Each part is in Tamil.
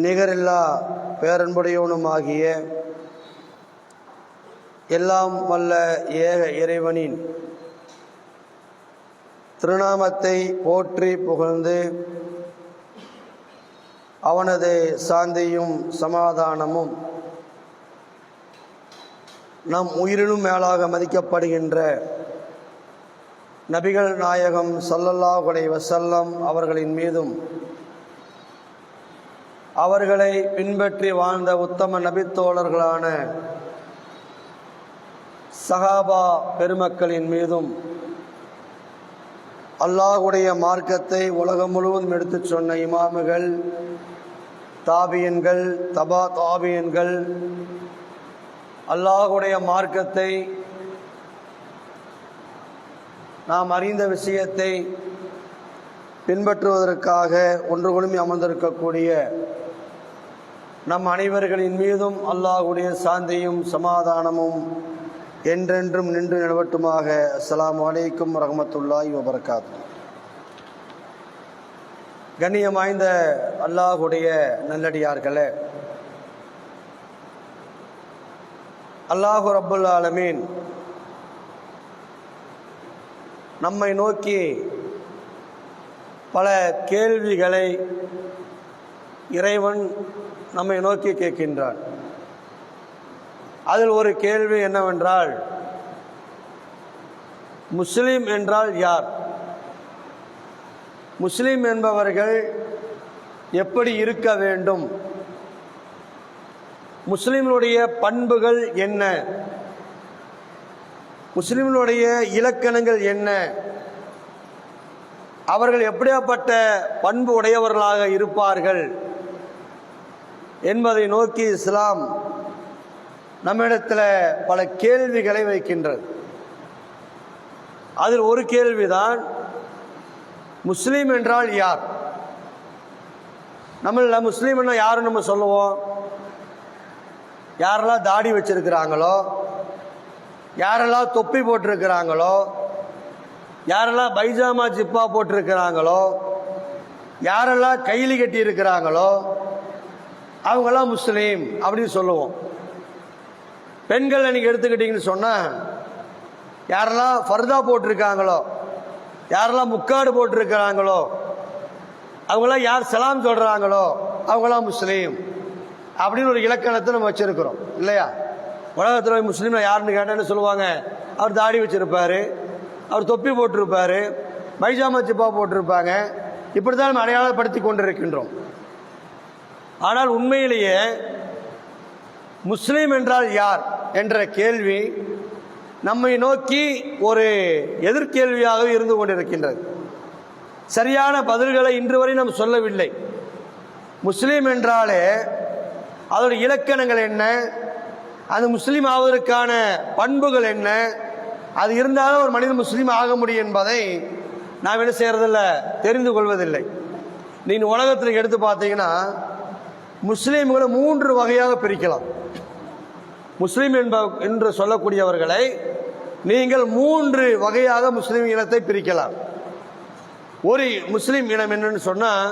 நிகரில்லா பேரன்புடையவனுமாகிய எல்லாம் வல்ல ஏக இறைவனின் திருநாமத்தை போற்றி புகழ்ந்து அவனது சாந்தியும் சமாதானமும் நம் உயிரினும் மேலாக மதிக்கப்படுகின்ற நபிகள் நாயகம் ஸல்லல்லாஹு அலைஹி வஸல்லம் அவர்களின் மீதும் அவர்களை பின்பற்றி வாழ்ந்த உத்தம நபித்தோழர்களான சஹாபா பெருமக்களின் மீதும் அல்லாஹ்வுடைய மார்க்கத்தை உலகம் முழுவதும் எடுத்துச் சொன்ன இமாமுகள், தாபியன்கள், தபா தாபியன்கள், அல்லாஹ்வுடைய மார்க்கத்தை நாம் அறிந்த விஷயத்தை பின்பற்றுவதற்காக ஒன்று குழுமி அமர்ந்திருக்கக்கூடிய நம் அனைவர்களின் மீதும் அல்லாஹ்வுடைய சாந்தியும் சமாதானமும் என்றென்றும் நின்று நிலவட்டுமாக. அஸ்ஸலாமு அலைக்கும் வரஹ்மத்துல்லாஹி வபரகாத்துஹு. கண்ணியம் வாய்ந்த அல்லாஹ்வுடைய நல்லடியார்களே, அல்லாஹு ரப்புல் ஆலமீன் நம்மை நோக்கி பல கேள்விகளை இறைவன் நம்மை நோக்கி கேட்கின்றான். அதில் ஒரு கேள்வி என்னவென்றால், முஸ்லிம் என்றால் யார்? முஸ்லிம் என்பவர்கள் எப்படி இருக்க வேண்டும்? முஸ்லிம்களுடைய பண்புகள் என்ன? முஸ்லிம்களுடைய இலக்கணங்கள் என்ன? அவர்கள் எப்படியாப்பட்ட பண்பு உடையவர்களாக இருப்பார்கள் என்பதை நோக்கி இஸ்லாம் நம்மிடத்தில் பல கேள்விகளை வைக்கின்றது. அதில் ஒரு கேள்விதான், முஸ்லீம் என்றால் யார்? நம்மள முஸ்லீம் என்ன யாரும் நம்ம சொல்லுவோம்? யாரெல்லாம் தாடி வச்சிருக்கிறாங்களோ, யாரெல்லாம் தொப்பி போட்டிருக்கிறாங்களோ, யாரெல்லாம் பைஜாமா ஜிப்பா போட்டிருக்கிறாங்களோ, யாரெல்லாம் கைலி கட்டி இருக்கிறாங்களோ அவங்கெல்லாம் முஸ்லீம் அப்படின்னு சொல்லுவோம். பெண்கள் நீங்கள் எடுத்துக்கிட்டீங்கன்னு சொன்னால், யாரெல்லாம் ஃபர்தா போட்டிருக்காங்களோ, யாரெல்லாம் முக்காடு போட்டிருக்கிறாங்களோ, அவங்களாம் யார் சலாம் சொல்கிறாங்களோ அவங்களாம் முஸ்லீம் அப்படின்னு ஒரு இலக்கணத்தை நம்ம வச்சுருக்கிறோம் இல்லையா? உலகத்தில் முஸ்லீம்னா யாருன்னு கேட்டேன்னு சொல்லுவாங்க, அவர் தாடி வச்சுருப்பார், அவர் தொப்பி போட்டிருப்பார், பைஜாமா ஜிப்பா போட்டிருப்பாங்க. இப்படி தான் நம்ம அடையாளப்படுத்தி கொண்டிருக்கின்றோம். ஆனால் உண்மையிலேயே முஸ்லீம் என்றால் யார் என்ற கேள்வி நம்மை நோக்கி ஒரு எதிர்கேள்வியாக இருந்து கொண்டிருக்கின்றது. சரியான பதில்களை இன்று வரை நாம் சொல்லவில்லை. முஸ்லீம் என்றாலே அதோட இலக்கணங்கள் என்ன, அது முஸ்லீம் ஆவதற்கான பண்புகள் என்ன, அது இருந்தாலும் ஒரு மனிதன் முஸ்லீம் ஆக முடியும் என்பதை நாம் என்ன செய்யறதில்ல, தெரிந்து கொள்வதில்லை. நீங்கள் உலகத்தில் எடுத்து பார்த்தீங்கன்னா முஸ்லீம்களை 3 வகையாக பிரிக்கலாம். முஸ்லீம் என்று சொல்லக்கூடியவர்களை நீங்கள் 3 வகையாக முஸ்லீம் இனத்தை பிரிக்கலாம். ஒரு முஸ்லீம் இனம் என்னன்னு சொன்னால்,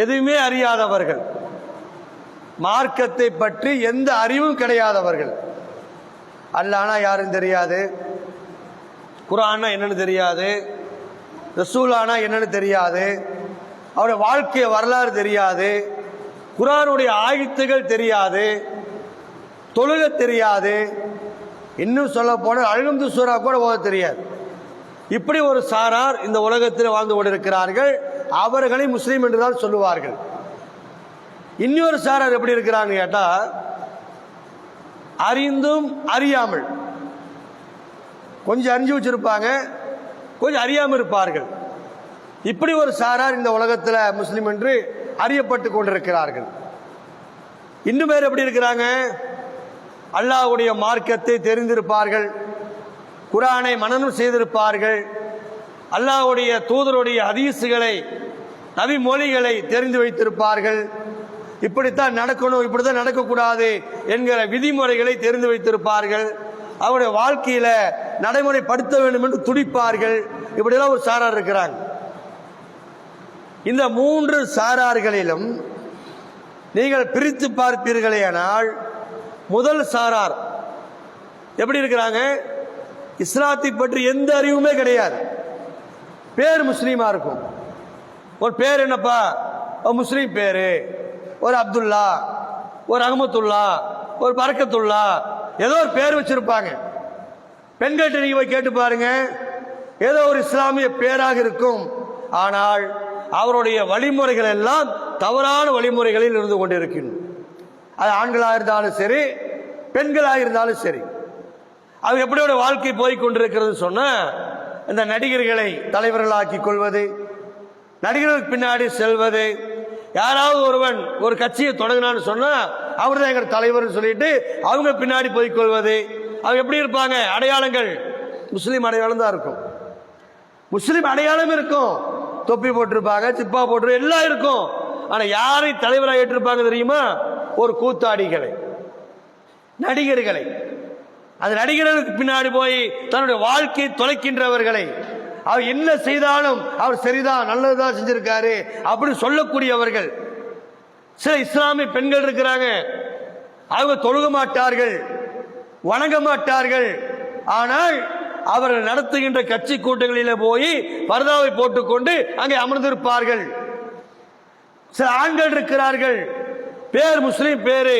எதுவுமே அறியாதவர்கள், மார்க்கத்தை பற்றி எந்த அறிவும் கிடையாதவர்கள். அல்லாஹ்னா யாருன்னு தெரியாது, குர்ஆன்னா என்னன்னு தெரியாது, ரசூலானா என்னன்னு தெரியாது, அவருடைய வாழ்க்கை வரலாறு தெரியாது, குர்ஆனுடைய ஆயத்துகள் தெரியாது, தொழுகை தெரியாது, இன்னும் சொல்ல போனால் அல்ஹம்து சூரா கூட ஓத தெரியாது. இப்படி ஒரு சாரார் இந்த உலகத்தில் வாழ்ந்து கொண்டிருக்கிறார்கள். அவர்களை முஸ்லீம் என்று தான் சொல்லுவார்கள். இன்னொரு சாரார் எப்படி இருக்கிறாங்க கேட்டால், அறிந்தும் அறியாமல், கொஞ்சம் அறிஞ்சு வச்சிருப்பாங்க, கொஞ்சம் அறியாமல் இருப்பார்கள். இப்படி ஒரு சாரார் இந்த உலகத்தில் முஸ்லீம் என்று அறியப்பட்டு கொண்டிருக்கிறார்கள். இன்னும் பேர் எப்படி இருக்கிறாங்க, அல்லாஹ்வுடைய மார்க்கத்தை தெரிந்திருப்பார்கள், குர்ஆனை மனனம் செய்திருப்பார்கள், அல்லாஹ்வுடைய தூதருடைய ஹதீஸுகளை, நபி மொழிகளை தெரிந்து வைத்திருப்பார்கள். இப்படித்தான் நடக்கணும், இப்படித்தான் நடக்கக்கூடாது என்கிற விதிமுறைகளை தெரிந்து வைத்திருப்பார்கள். அவருடைய வாழ்க்கையில நடைமுறைப்படுத்த வேண்டும் என்று துடிப்பார்கள். இப்படியெல்லாம் ஒரு சாரார் இருக்கிறாங்க. இந்த 3 சாரார்களிலும் நீங்கள் பிரித்து பார்ப்பீர்களேயானால் முதல் சாரார் எப்படி இருக்கிறாங்க? இஸ்லாத்தை பற்றி எந்த அறிவுமே கிடையாது, பேர் முஸ்லீமா இருக்கும். ஒரு பேர் என்னப்பா? ஒரு முஸ்லீம் பேரு, ஒரு அப்துல்லா, ஒரு அஹமத்துல்லா, ஒரு பரக்கத்துல்லா, ஏதோ ஒரு பேர் வச்சிருப்பாங்க. பெண்கள்கிட்ட நீங்க போய் கேட்டு பாருங்க, ஏதோ ஒரு இஸ்லாமிய பேராக இருக்கும். ஆனால் அவருடைய வழிமுறைகள் எல்லாம் தவறான வழிமுறைகளில் இருந்து கொண்டிருக்கின்றன. அது ஆண்களாக இருந்தாலும் சரி, பெண்களாக இருந்தாலும் சரி. அது எப்படியோட வாழ்க்கை போய்கொண்டிருக்கிறது சொன்னா, இந்த நடிகர்களை தலைவர்களாக்கி கொள்வது, நடிகர்களுக்கு பின்னாடி செல்வது, யாராவது ஒருவன் ஒரு கட்சியை தொடங்கினான்னு சொன்னா அவர் தான் எங்க தலைவர் சொல்லிட்டு அவங்க பின்னாடி போய்கொள்வது. அவங்க எப்படி இருப்பாங்க? அடையாளங்கள் முஸ்லீம் அடையாளம் தான் இருக்கும், முஸ்லீம் அடையாளம் இருக்கும். தொப்பி போட்டிருப்பாங்க, சிப்பா போட்டு எல்லாம் இருக்கும். ஆனா யாரை தலைவராக ஏற்றிருப்பாங்க தெரியுமா? ஒரு கூத்தாடிகளை, நடிகர்களை. அந்த நடிகர்களுக்கு பின்னாடி போய் தன்னுடைய வாழ்க்கையை தொலைக்கின்றவர்களை, அவர் என்ன செய்தாலும் அவர் சரிதான், நல்லதுதான் செஞ்சிருக்காரு அப்படி சொல்லக்கூடியவர்கள். சில இஸ்லாமிய பெண்கள் இருக்கிறாங்க, அவங்க தொழுக மாட்டார்கள், வணங்க மாட்டார்கள். ஆனால் அவர்கள் நடத்துகின்ற கட்சி கூட்டங்களிலே போய் பர்தாவை போட்டுக்கொண்டு அங்கே அமர்ந்திருப்பார்கள். சில ஆண்கள் இருக்கிறார்கள், பேர் முஸ்லீம் பேரு,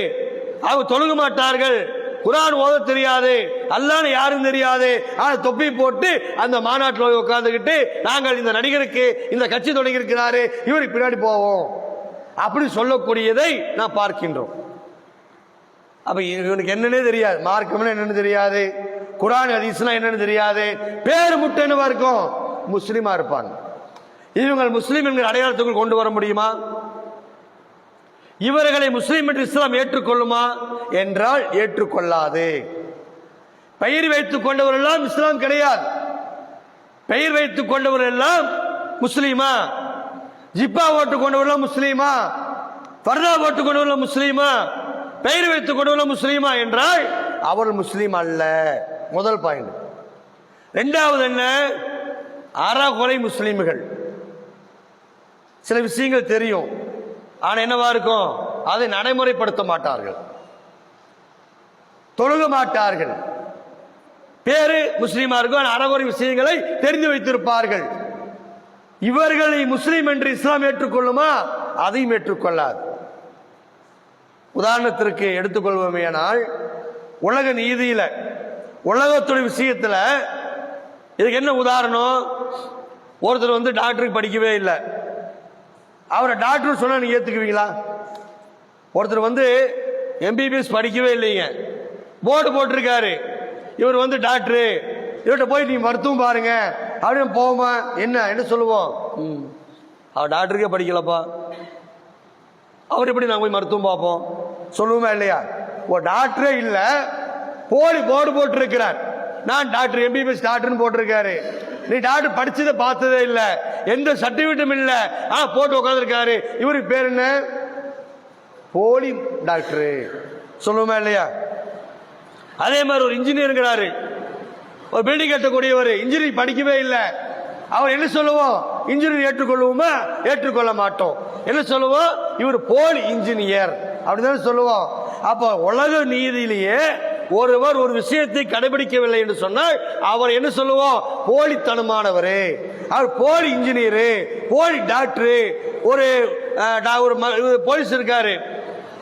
அவங்க தொழுக மாட்டார்கள், குர்ஆன் ஓத தெரியாது, அல்லாஹ்னு யாரும் தெரியாது. ஆனா தொப்பி போட்டு அந்த மாநாட்டில் உட்கார்ந்துகிட்டு நாங்கள் இந்த நடிகருக்கு இந்த கட்சி தொடங்கி இருக்கிறாரு, இவருக்கு பின்னாடி போவோம் அப்படி சொல்லக்கூடியதை நான் பார்க்கின்றோம். அப்ப இவனுக்கு என்னன்னே தெரியாது, மார்க்கம் என்னன்னு தெரியாது, குர்ஆன் ஹதீஸ்னா என்னன்னு தெரியாது, பேர் முட்டை என்னவா இருக்கும்? முஸ்லீமா இருப்பாங்க. இவங்க முஸ்லீம் என்கிற அடையாளத்துக்குள் கொண்டு வர முடியுமா? இவர்களை முஸ்லீம் என்று இஸ்லாம் ஏற்றுக்கொள்ளுமா என்றால் ஏற்றுக்கொள்ளாது. பெயர் வைத்துக் கொண்டவர்கள் எல்லாம் இஸ்லாம் கிடையாது. பெயர் வைத்துக் கொண்டவர்கள் எல்லாம் முஸ்லீமா? ஜிப்பா ஓட்டு கொண்டவர்கள் முஸ்லீமா? பர்தா ஓட்டு கொண்டவர்கள் முஸ்லீமா? பெயர் வைத்துக் கொண்டவர்கள் முஸ்லீமா என்றால் அவர்கள் முஸ்லீம் அல்ல. முதல் பாயிண்ட். இரண்டாவது என்ன? அறகுறை முஸ்லீம்கள். சில விஷயங்கள் தெரியும், ஆனா என்னவா இருக்கும்? அதை நடைமுறைப்படுத்த மாட்டார்கள், தொழுக மாட்டார்கள். பேரு முஸ்லீமா இருக்கும், அறகுறை விஷயங்களை தெரிந்து வைத்திருப்பார்கள். இவர்களை முஸ்லீம் என்று இஸ்லாம் ஏற்றுக்கொள்ளுமா? அதையும் ஏற்றுக்கொள்ளாது. உதாரணத்திற்கு எடுத்துக்கொள்வோமேனால், உலக நீதியில, உலகத்துடைய விஷயத்துல இதுக்கு என்ன உதாரணம்? ஒருத்தர் டாக்டருக்கு படிக்கவே இல்லை, அவரை டாக்டர் சொன்னா நீங்க ஏத்துக்குவீங்களா? ஒருத்தர் எம்பிபிஎஸ் படிக்கவே இல்லைங்க, போர்டு போட்டிருக்காரு, இவர் டாக்டரு, இவர்கிட்ட போய் நீ மருத்துவம் பாருங்க அப்படின்னு போவோமா? என்ன சொல்லுவோம்? அவர் டாக்டருக்கே படிக்கலப்பா, அவர் எப்படி நாங்க போய் மருத்துவம் பார்ப்போம் சொல்லுவோமா இல்லையா? ஒரு டாக்டரே இல்ல, போலி போர்டு போட்டு இருக்கிறார், நான் டாக்டர் எம்பிபிஎஸ் டாக்டர் போட்டிருக்காரு, நீ டாக்டர் படிச்சதை பார்த்ததே இல்ல, எந்த சர்டிபிகேட்டும் இல்ல, போட்டு உட்கார்ந்திருக்காரு, இவருக்கு பேர் என்ன? போலி டாக்டர் சொல்லுவோமா இல்லையா? அதே மாதிரி ஒரு இன்ஜினியர் இருக்கிறாரு, ஒரு பில்டிங் கட்டக்கூடியவர், இன்ஜினியர் படிக்கவே இல்லை, அவர் என்ன சொல்லுவோம்? இன்ஜினியர் ஏற்றுக்கொள்வோமா? ஏற்றுக்கொள்ள மாட்டோம். என்ன சொல்லுவோம்? இவர் போலி இன்ஜினியர் அப்படிதான் சொல்லுவோம். அப்ப உலக நீதியிலேயே ஒருவர் ஒரு விஷயத்தை கடைபிடிக்கவில்லை என்று சொன்னால் அவர் என்ன சொல்லுவோம்? போலித்தனமானவர், அவர் போலி இன்ஜினியரு, போலி டாக்டரு. ஒரு போலீஸ் இருக்காரு,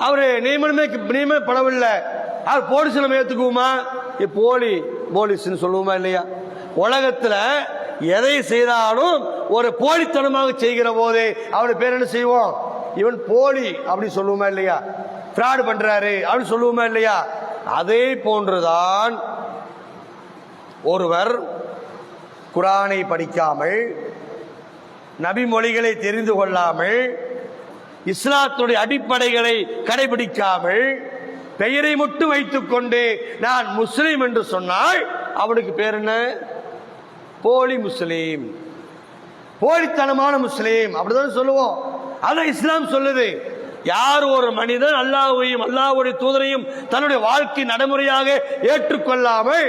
அவரு நியமனப்படவில்லை, அவர் போலீஸ் நம்ம ஏத்துக்குவோமா? போலி போலீஸ் சொல்லுவோமா இல்லையா? உலகத்துல எதை செய்தாலும் ஒரு போலித்தனமாக செய்கிற போது அவருடைய பேர் என்ன செய்வோம்? இவன் போலி அப்படி சொல்லுவோமா இல்லையா? பிராட் பண்றாரு அப்படின்னு சொல்லுவோமா இல்லையா? அதே போன்றுதான் ஒருவர் குர்ஆனை படிக்காமல், நபி மொழிகளை தெரிந்து கொள்ளாமல், இஸ்லாத்துடைய அடிப்படைகளை கடைபிடிக்காமல், பெயரை மட்டும் வைத்துக் கொண்டு நான் முஸ்லீம் என்று சொன்னால் அவனுக்கு பேர் என்ன? போலி முஸ்லீம், போலித்தனமான முஸ்லீம் அப்படிதான் சொல்லுவோம். அதான் இஸ்லாம் சொல்லுது. யார் ஒரு மனிதன் அல்லாஹ்வையும் அல்லாஹ்வுடைய தூதரையும் தன்னுடைய வாழ்க்கை நடைமுறையாக ஏற்றுக்கொள்ளாமல்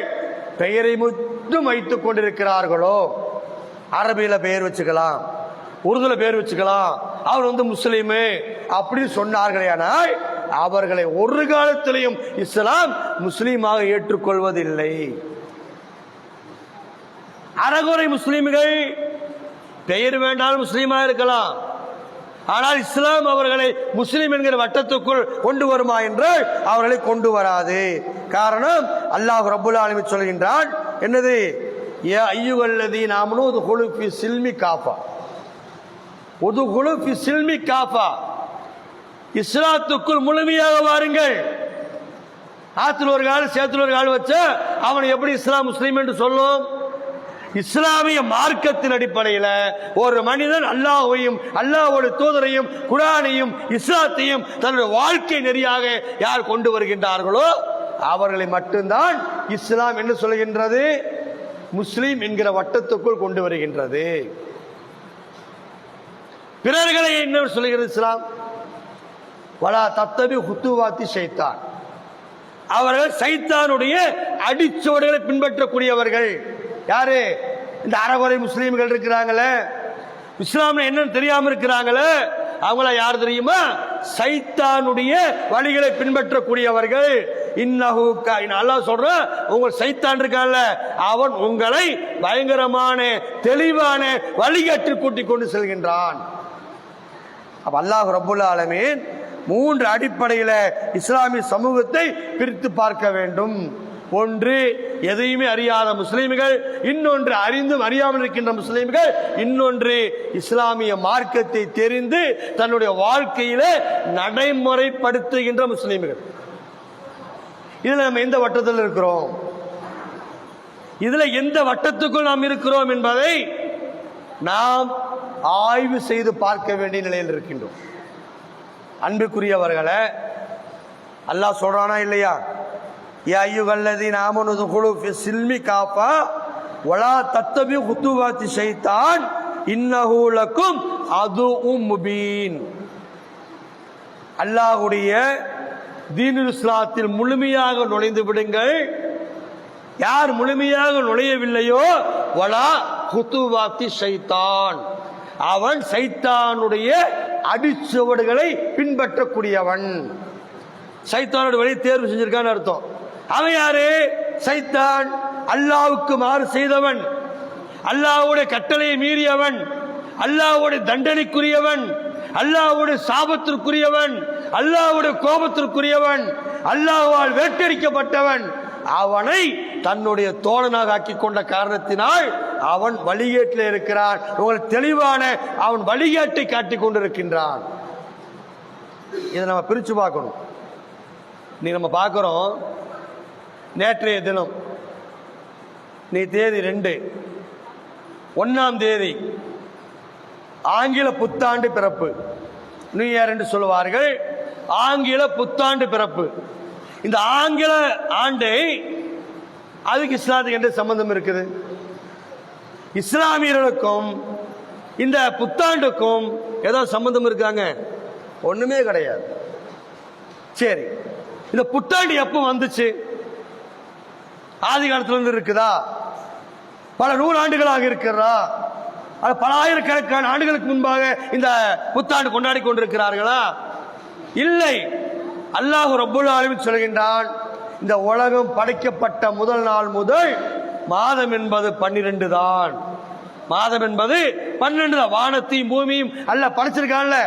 பெயரை மட்டும் வைத்துக் கொண்டிருக்கிறார்களோ, அரபியில பெயர் வச்சுக்கலாம், உருதுல பேர் வச்சுக்கலாம், அவர் முஸ்லீமு அப்படி சொன்னார்களே, ஆனால் அவர்களை ஒரு காலத்திலையும் இஸ்லாம் முஸ்லீமாக ஏற்றுக்கொள்வதில்லை. அறகுறை முஸ்லீம்கள், பெயர் வேண்டாலும் முஸ்லீமா இருக்கலாம், ஆனால் இஸ்லாம் அவர்களை முஸ்லீம் என்கிற வட்டத்துக்குள் கொண்டு வருமா என்றால் அவர்களை கொண்டு வராது. காரணம், அல்லாஹ் ரப்புல் ஆலமீன் சொல்கின்றான், என்னது? யா அய்யுஹல்லதீன ஆமனூ உதுகுலூ ஃபீ ஸில்மி காஃபா, உதுகுலூ ஃபீ ஸில்மி காஃபா, இஸ்லாத்துக்குள் முழுமையாக வாருங்கள். ஆத்துல ஒரு கால் சேத்துல ஒரு கால் வச்சா அவன் எப்படி இஸ்லாம் முஸ்லீம் என்று சொல்லும்? இஸ்லாமிய மார்க்கத்தின் அடிப்படையில் ஒரு மனிதன் அல்லாஹ்வையும் அல்லாஹ்வுடைய தூதரையும் குர்ஆனையும் இஸ்லாத்தையும் தன்னுடைய வாழ்க்கை நெறியாக யார் கொண்டு வருகின்றார்களோ அவர்களை மட்டும்தான் இஸ்லாம் என்ன சொல்கின்றது? முஸ்லீம் என்கிற வட்டத்துக்குள் கொண்டு வருகின்றது. பிறர்களை என்ன சொல்கிறது இஸ்லாம்? வலா தத்தபி ஹுத்துவாத்தி ஷைத்தான், அவர்கள் சைத்தானுடைய அடிச்சுவடுகளை பின்பற்றக்கூடியவர்கள். யாரு? இந்த அறகுறை முஸ்லீம்கள் இருக்கிறாங்களே, இஸ்லாம் என்னன்னு தெரியாம இருக்கிறாங்களே, அவங்கள யார் தெரியுமா? சைத்தானுடைய வழிகளை பின்பற்றக்கூடியவர்கள். இன்னஹு அல்லாஹ் சொல்ற, உங்கள் சைத்தான் இருக்கான்ல, அவன் உங்களை பயங்கரமான தெளிவான வழிகாட்டில் கூட்டிக் கொண்டு செல்கின்றான். அப்ப அல்லாஹ் ரப்புல் ஆலமீன் 3 அடிப்படையில் இஸ்லாமிய சமூகத்தை பிரித்து பார்க்க வேண்டும். ஒன்று, எதையுமே அறியாத முஸ்லிம்கள்; இன்னொன்று, அறிந்தும் அறியாமல் இருக்கின்ற முஸ்லிம்கள்; இன்னொன்று, இஸ்லாமிய மார்க்கத்தை தெரிந்து தன்னுடைய வாழ்க்கையில நடைமுறைப்படுத்துகின்ற முஸ்லிம்கள். இதுல நம்ம எந்த வட்டத்தில் இருக்கிறோம், இதுல எந்த வட்டத்துக்குள் நாம் இருக்கிறோம் என்பதை நாம் ஆய்வு செய்து பார்க்க வேண்டிய நிலையில் இருக்கின்றோம். அன்புக்குரியவர்களே, அல்லாஹ் சொல்றானா இல்லையா? யா அய்யுஹல்லதீன ஆமனூ உதுகுலூ ஃபீ ஸில்மி காஃபா வலா தத்தபி குத்துவாத்தி ஷைத்தான் இன்னஹு லக்கும் அதுஉம் முபீன். அல்லாஹ்வுடைய தீனுல் இஸ்லாத்தில் முழுமையாக நுழைந்து விடுங்கள். யார் முழுமையாக நுழையவில்லையோ வலா குத்துவாத்தி ஷைத்தான், அவன் சைத்தானுடைய அடிச்சுவடுகளை பின்பற்றக்கூடியவன். சைத்தானோட வழி தேர்வு செஞ்சிருக்கான்னு அர்த்தம். அவன் யாரு? சைத்தான். அல்லாஹ்வுக்கு மாறு செய்தவன், அல்லாஹ்வுடைய கட்டளையை மீறியவன், அல்லாஹ்வுடைய தண்டனைக்குரியவன், அல்லாஹ்வுடைய சாபத்திற்குரியவன், அல்லாஹ்வுடைய கோபத்திற்குரியவன், அல்லாஹ்வால் வேட்டடிக்கப்பட்டவன். அவனை தன்னுடைய தோழனாக ஆக்கி கொண்ட காரணத்தினால் அவன் வழிகேட்டில் இருக்கிறான். உங்கள் தெளிவான அவன் வழிகேட்டை காட்டிக் கொண்டிருக்கின்றான். இதை நம்ம பிரிச்சு பார்க்கணும். நீ நம்ம பார்க்கிறோம், நேற்றைய தினம் நீ தேதி 2 1ஆம் தேதி ஆங்கில புத்தாண்டு பிறப்பு, நியூ இயர் என்று சொல்லுவார்கள். ஆங்கில புத்தாண்டு பிறப்பு. இந்த ஆங்கில ஆண்டை அதுக்கு இஸ்லாத்துக்கு என்ற சம்பந்தம் இருக்குது? இஸ்லாமியர்களுக்கும் இந்த புத்தாண்டுக்கும் ஏதாவது சம்பந்தம் இருக்காங்க? ஒண்ணுமே கிடையாது. சரி, இந்த புத்தாண்டு எப்போ வந்துச்சு? ஆதி காலத்திலிருந்து இருக்குதா? பல 100 ஆண்டுகளாக இருக்கிறதா? பல ஆயிரக்கணக்கான ஆண்டுகளுக்கு முன்பாக இந்த புத்தாண்டு கொண்டாடி கொண்டிருக்கிறார்களா? இல்லை. அல்லாஹ் ரப்புல் ஆலமீன் சொல்கின்றான், இந்த உலகம் படைக்கப்பட்ட முதல் நாள் முதல் மாதம் என்பது 12 தான். மாதம் என்பது 12 தான். வானத்தையும் பூமியும் அல்லாஹ் படைச்சிருக்கான்ல,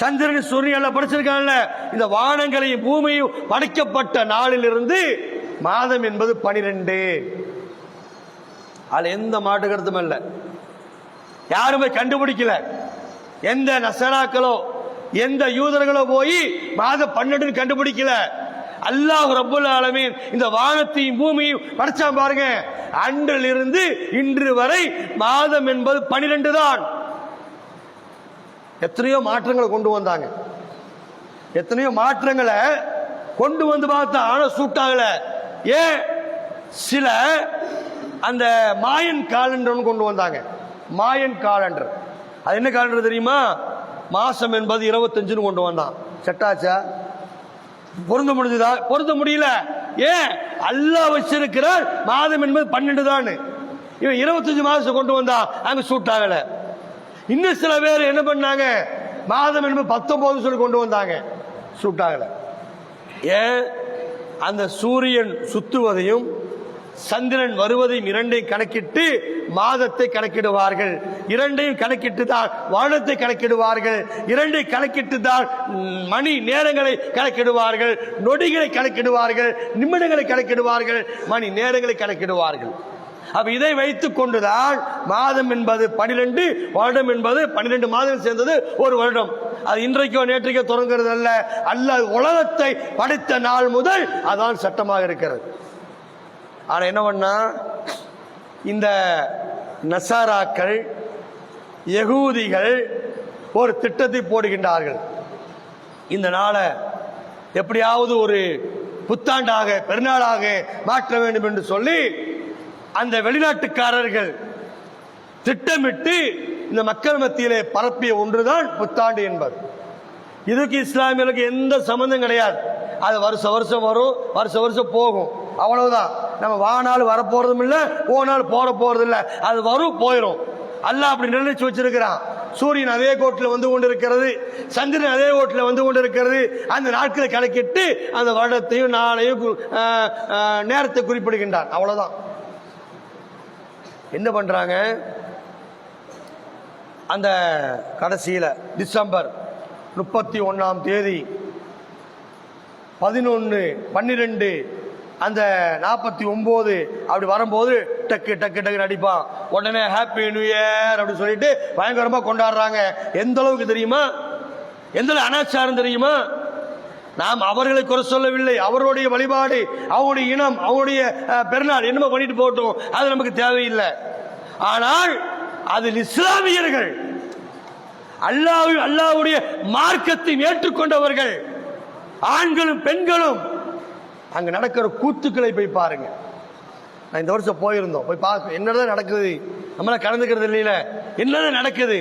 சந்திரன் சூரியன் எல்லாம் படைச்சிருக்கான்ல, இந்த வானங்களையும் பூமியும் படைக்கப்பட்ட நாளிலிருந்து மாதம் என்பது 12. அதுல எந்த மாட்டு கருத்தும் இல்லை, யாருமே கண்டுபிடிக்கல. எந்த நசராக்களோ எந்த யூதர்களோ போய் மாதம் 12 கண்டுபிடிக்கல. அல்லாஹ் ரப்புல் ஆலமீன் இந்த வானத்தையும் பூமியும் படைச்சா பாருங்க, அன்றிலிருந்து இன்று வரை மாதம் என்பது 12 தான். எத்தனையோ மாற்றங்களை கொண்டு வந்தாங்க, எத்தனையோ மாற்றங்களை கொண்டு வந்து பார்த்தா, ஆனா சூட் ஆகல. ஏன்? சில அந்த மாயன் காலண்டர் கொண்டு வந்தாங்க. மாயன் காலண்டர், அது என்ன காலண்டர் தெரியுமா? மாசம் என்பது 25 கொண்டு வந்தான். செட்டாச்சா? பொருந்த முடிஞ்சதா? பொருந்த முடியல. ஏன்? அல்லாஹ் வச்சிருக்கிறார் மாதம் என்பது 12 தான். இவன் 25 மாசம் கொண்டு வந்தா, அங்க சூட் ஆகல. இன்னும் சில பேர் என்ன பண்ணாங்க, மாதம் என்பது 19 சொல்லி கொண்டு வந்தாங்க, சூட் ஆகல. ஏன்? அந்த சூரியன் சுத்துவதையும் சந்திரன் வருவதையும் இரண்டையும் கணக்கிட்டு மாதத்தை கணக்கிடுவார்கள், இரண்டையும் கணக்கிட்டு தான் வருடத்தை கணக்கிடுவார்கள், இரண்டை கணக்கிட்டு தான் மணி நேரங்களை கணக்கிடுவார்கள், நொடிகளை கணக்கிடுவார்கள், நிமிடங்களை கணக்கிடுவார்கள், மணி நேரங்களை கணக்கிடுவார்கள். அப்ப இதை வைத்துக் கொண்டுதான் மாதம் என்பது 12, வருடம் என்பது 12 மாதம் சேர்ந்தது ஒரு வருடம். அது இன்றைக்கோ நேற்றைக்கோ தொடங்குறது அல்ல, அல்லாஹ் உலகத்தை படைத்த நாள் முதல் அதான் சட்டமாக இருக்கிறது. ஆனா என்ன பண்ணா, இந்த நசாராக்கள் யகூதிகள் ஒரு திட்டத்தை போடுகின்றார்கள். இந்த நாளை எப்படியாவது ஒரு புத்தாண்டாக பெருநாளாக மாற்ற வேண்டும் என்று சொல்லி அந்த வெளிநாட்டுக்காரர்கள் திட்டமிட்டு இந்த மக்கள் மத்தியிலே பரப்பிய ஒன்றுதான் புத்தாண்டு என்பது. இதுக்கு இஸ்லாமியர்களுக்கு எந்த சம்பந்தம் கிடையாது. அது வருஷ வருஷம் வரும், வருஷ வருஷம் போகும், அவ்வளவுதான். நம்ம வானாலும் வரப்போறதும் இல்லை, போனாலும் போற போறது இல்லை, அது வரும் போயிடும். அல்லாஹ் அப்படி நிர்ணயிச்சு வச்சிருக்கிறான். சூரியன் அதே கோட்டில் வந்து கொண்டிருக்கிறது, சந்திரன் அதே கோட்டில் வந்து கொண்டிருக்கிறது. அந்த நாட்களை கணக்கிட்டு அந்த வருடத்தையும் நாளையும் நேரத்தை குறிப்பிடுகின்றான், அவ்வளவுதான். என்ன பண்றாங்க, அந்த கடைசியில டிசம்பர் 31ஆம் தேதி 11/12 அந்த 49 அப்படி வரும்போது டக்கு டக்கு டக்கு அடிப்பான். உடனே ஹாப்பி நியூ இயர் அப்படி சொல்லிட்டு பயங்கரமா கொண்டாடுறாங்க. எந்த அளவுக்கு தெரியுமா? எந்த அனாச்சாரம் தெரியுமா? நாம் அவர்களை குறை சொல்லவில்லை, அவருடைய வழிபாடு, அவருடைய இனம், அவருடைய பெருநாள் என்னமோ பண்ணிட்டு போட்டோம், அது நமக்கு தேவையில்லை. ஆனால் அதில் இஸ்லாமியர்கள் அல்லாஹ்வுடைய மார்க்கத்தை ஏற்றுக்கொண்டவர்கள் ஆண்களும் பெண்களும் அங்க நடக்கிற கூத்துக்களை போய் பாருங்க. நான் இந்த வருஷம் போயிருந்தோம், போய் பார்க்க என்னதான் நடக்குது, நம்மளால கலந்துக்கிறது இல்லையில, என்னதான் நடக்குது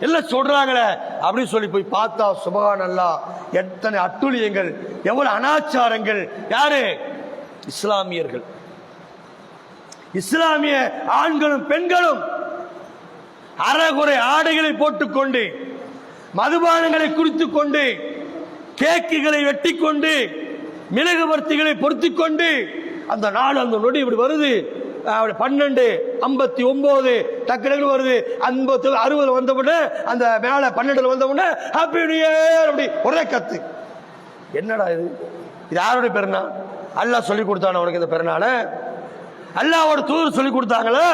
எல்லாம் சொல்றாங்களே அப்படின்னு சொல்லி போய் பார்த்தா சுபஹானல்லாஹ், எத்தனை அட்டுழியங்கள், எவ்வளவு அனாச்சாரங்கள். யாரு? இஸ்லாமியர்கள். இஸ்லாமிய ஆண்களும் பெண்களும் அறகுறை ஆடைகளை போட்டுக்கொண்டு, மதுபானங்களை குடித்துக் கொண்டு, கேக்குகளை வெட்டி கொண்டு, மிளகு வர்த்திகளை பொருத்திக் கொண்டு, அந்த நாள் அந்த நொடி இப்படி வருது. 12:59 டக்கு வருது. 50 60 வந்தவுடனே அந்த மேல 12 வந்தவுடனே ஹாப்பி நியூ இயர் அப்படி ஒரே கத்து. என்னடா இது? இது யாருடைய பெருநாள்? அல்லாஹ் சொல்லி கொடுத்தான உனக்கு இந்த பெருநாள? அல்லாஹ்வோட தூதர் சொல்லி கொடுத்தாங்களா?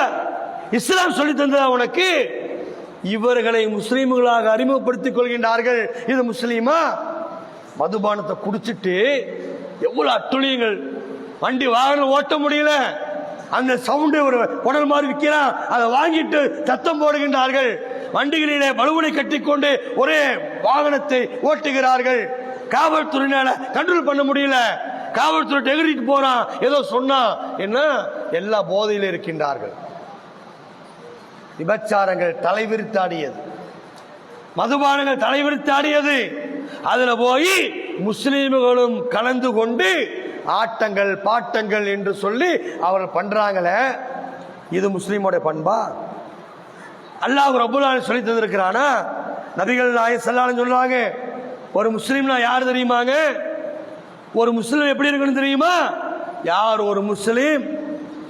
இஸ்லாம் சொல்லி தந்ததா உனக்கு? இவர்களை முஸ்லீம்களாக அறிமுகப்படுத்திக் கொள்கின்றார்கள். இது முஸ்லீமா? மதுபானத்தை குடிச்சிட்டு எவ்வளவு அட்டுழியங்கள். வண்டி வாகனம் ஓட்ட முடியல, அந்த சவுண்டு ஒரு குடல் மாதிரி விற்கிறான், அதை வாங்கிட்டு சத்தம் போடுகின்றார்கள். வண்டிகளிலே பலூனை கட்டிக்கொண்டு ஒரே வாகனத்தை ஓட்டுகிறார்கள். காவல்துறையினால கண்ட்ரோல் பண்ண முடியல. காவல்துறை எகிரிட்டு போறான், ஏதோ சொன்னா என்ன, எல்லா போதையில் இருக்கின்றார்கள். விபச்சாரங்கள் தலைவிரித்தாடியது, மதுபானங்கள் தலைவிரித்தாடியது. அதுல போய் முஸ்லீம்களும் கலந்து கொண்டு ஆட்டங்கள் பாட்டங்கள் என்று சொல்லி அவர்கள் பண்றாங்களே, இது முஸ்லீமோட பண்பா? அல்லாஹ் ரப்பல் ஆலமீன் சொல்லி தந்திருக்கிறானா? நபிகள் நாயகம் ஸல்லல்லாஹு அலைஹி வஸல்லம் சொன்னாங்க, ஒரு முஸ்லீம்னா யார் தெரியுமாங்க? ஒரு முஸ்லீம் எப்படி இருக்கணும் தெரியுமா? யார் ஒரு முஸ்லீம்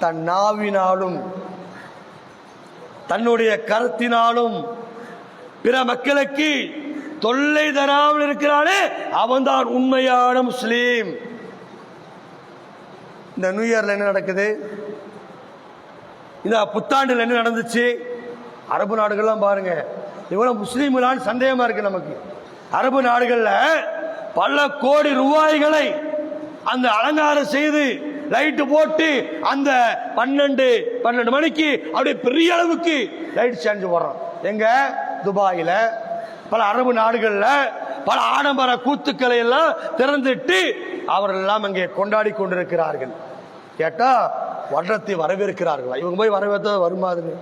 தன் நாவினாலும் தன்னுடைய கருத்தினாலும் பிற மக்களுக்கு தொல்லை தராமல் இருக்கிறானே, அவன்தான் உண்மையான முஸ்லீம். இந்த நியூ இயர்ல என்ன நடக்குது? இந்த புத்தாண்டுல என்ன நடந்துச்சு? அரபு நாடுகள்லாம் பாருங்க, இவ்வளவு முஸ்லீம்களான்னு சந்தேகமா இருக்கு நமக்கு. அரபு நாடுகள்ல பல கோடி ரூபாய்களை அந்த அலங்காரம் செய்து லைட் போட்டு அந்த 12 மணிக்கு அப்படியே பெரிய அளவுக்கு லைட் சேஞ்ச் போடுறோம். எங்க? துபாயில, பல அரபு நாடுகள்ல பல ஆடம்பர கூத்துக்களை எல்லாம் திறந்துட்டு அவர்கள் எல்லாம் அங்கே கொண்டாடி கொண்டிருக்கிறார்கள். கேட்டா வருடத்தை வரவேற்கிறார்கள். இவங்க போய் வரவேற்ற வருமாதுன்னு,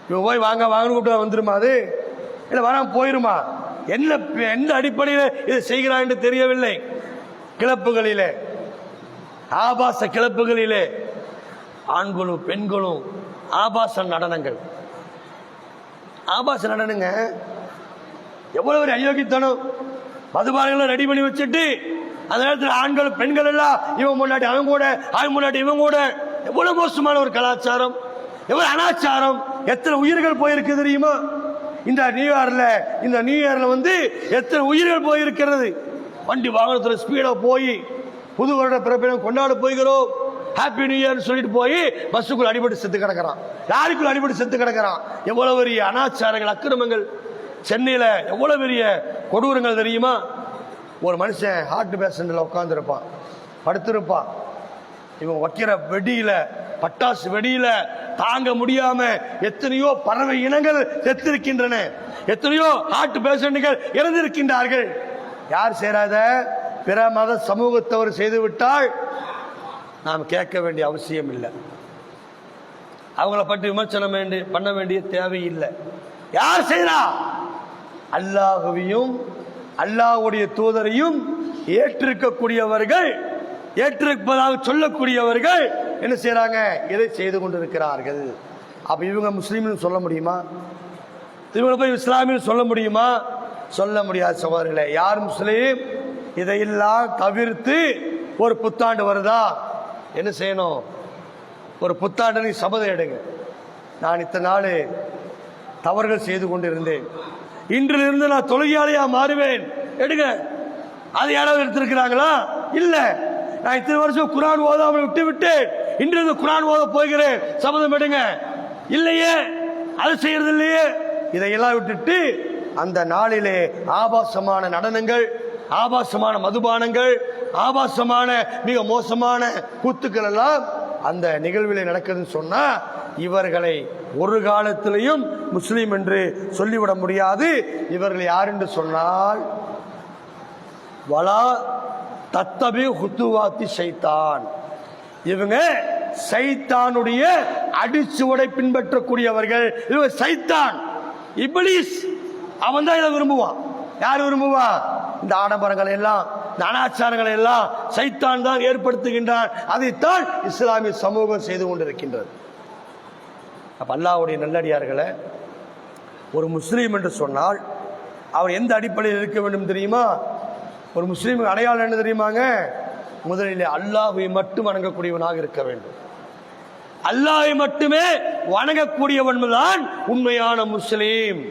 இவங்க போய் வாங்க வாங்கன்னு கூப்பிட்டு வந்துருமா? அது இல்லை, வராம போயிருமா? என்ன எந்த அடிப்படையில் இதை செய்கிறான் என்று தெரியவில்லை. கிளப்புகளிலே, ஆபாச கிளப்புகளிலே ஆண்களும் பெண்களும் ஆபாச நடனங்கள். ஆபாச நடனங்க எவ்வளவு ஒரு அயோக்கியத்தனம். மதுபானங்களை ரெடி பண்ணி வச்சுட்டு அந்த நேரத்தில் ஆண்கள் பெண்கள் எல்லாம் இவன் முன்னாடி அவன் கூட, அவன் முன்னாடி இவன் கூட. எவ்வளவு மோசமான ஒரு கலாச்சாரம், எவ்வளவு அனாச்சாரம். எத்தனை உயிர்கள் போயிருக்கு தெரியுமா? இந்த நியூ இயர்ல வந்து எத்தனை உயிர்கள் போயிருக்கிறது. வண்டி வாகனத்தில் ஸ்பீடா போய் புது வருட பிறப்பினை கொண்டாட போய்கிறோம், ஹாப்பி நியூ இயர் சொல்லிட்டு போய் பஸ்ஸுக்குள்ள அடிபட்டு செத்து கிடக்கிறான், லாரிக்குள்ள அடிபட்டு செத்து கிடக்கிறான். எவ்வளவு பெரிய அனாச்சாரங்கள், அக்கிரமங்கள். சென்னையில எவ்வளவு பெரிய கொடூரங்கள் தெரியுமா? ஒரு மனுஷன் ஹார்ட் பேஷண்ட்ல உட்கார்ந்துருப்பான், படுத்திருப்பான். இவன் வைக்கிற வெடியில, பட்டாசு வெடியில தாங்க முடியாம எத்தனையோ பறவை இனங்கள் செத்திருக்கின்றன, எத்தனையோ ஹார்ட் பேஷண்ட்கள் இறந்திருக்கின்றார்கள். யார் செய்யாத? பிற மத சமூகத்தவர் செய்துவிட்டால் நாம் கேட்க வேண்டிய அவசியம் இல்லை, அவங்கள பற்றி விமர்சனம் பண்ண வேண்டிய தேவையில்லை. யார் செய்யறா? அல்லாஹ்வையும் அல்லாஹ்வுடைய தூதரையும் ஏற்றிருக்கக்கூடியவர்கள், ஏற்றிருப்பதாக சொல்லக்கூடியவர்கள் என்ன செய்யறாங்க? இதை செய்து கொண்டிருக்கிறார்கள். அப்ப இவங்க முஸ்லீம்னு சொல்ல முடியுமா? இவங்களை போய் இஸ்லாமின்னு சொல்ல முடியுமா? சொல்ல முடியாது சகோதரர்களே. யார் முஸ்லீம்? இதையெல்லாம் தவிர்த்து ஒரு புத்தாண்டு வருதா, என்ன செய்யணும்? ஒரு புத்தாண்டு சபதம் எடுங்க. நான் இத்தனை நாள் தவறுகள் செய்து கொண்டிருந்தேன், இன்றிலிருந்து நான் தொழுகையாளியா மாறுவேன். எடுங்க. அது யாராவது எடுத்திருக்கிறாங்களா? இல்ல. நான் இத்தனை வருஷம் குர்ஆன் ஓதாமல் விட்டு இன்றிலிருந்து குர்ஆன் ஓத போகிறேன், சபதம் எடுங்க. இல்லையே, அது செய்யறது இல்லையே. இதையெல்லாம் விட்டுட்டு அந்த நாளிலே ஆபாசமான நடனங்கள், ஆபாசமான மதுபானங்கள், ஆபாசமான மிக மோசமான கூத்துக்கள் எல்லாம் அந்த நிகழ்வில் நடக்குதுன்னு சொன்னா இவர்களை ஒரு காலத்திலையும் முஸ்லீம் என்று சொல்லிவிட முடியாது. இவர்கள் யார் என்று சொன்னால் வலா தத்தபி ஹுத்துவாத்தி ஷைத்தான், இவங்க சைத்தானுடைய அடிச்சுவடை பின்பற்றக்கூடியவர்கள். இவங்க சைத்தான், இப்லீஸ், அவன் தான் இதை விரும்புவான். யார் விரும்புவா? இந்த ஆடம்பரங்களை எல்லாம், இந்த அனாச்சாரங்களை எல்லாம் சைத்தான் தான் ஏற்படுத்துகின்றான். அதைத்தான் இஸ்லாமிய சமூகம் செய்து கொண்டிருக்கின்றது. அப்ப அல்லாஹ்வுடைய நல்லடியார்களை, ஒரு முஸ்லீம் என்று சொன்னால் அவர் எந்த அடிப்படையில் இருக்க வேண்டும் தெரியுமா? ஒரு முஸ்லீமுக்கு அடையாளம் என்ன தெரியுமாங்க? முதலில் அல்லாஹ்வை மட்டும் வணங்கக்கூடியவனாக இருக்க வேண்டும். அல்லாஹ்வை மட்டுமே வணங்கக்கூடியவன் தான் உண்மையான முஸ்லீம்.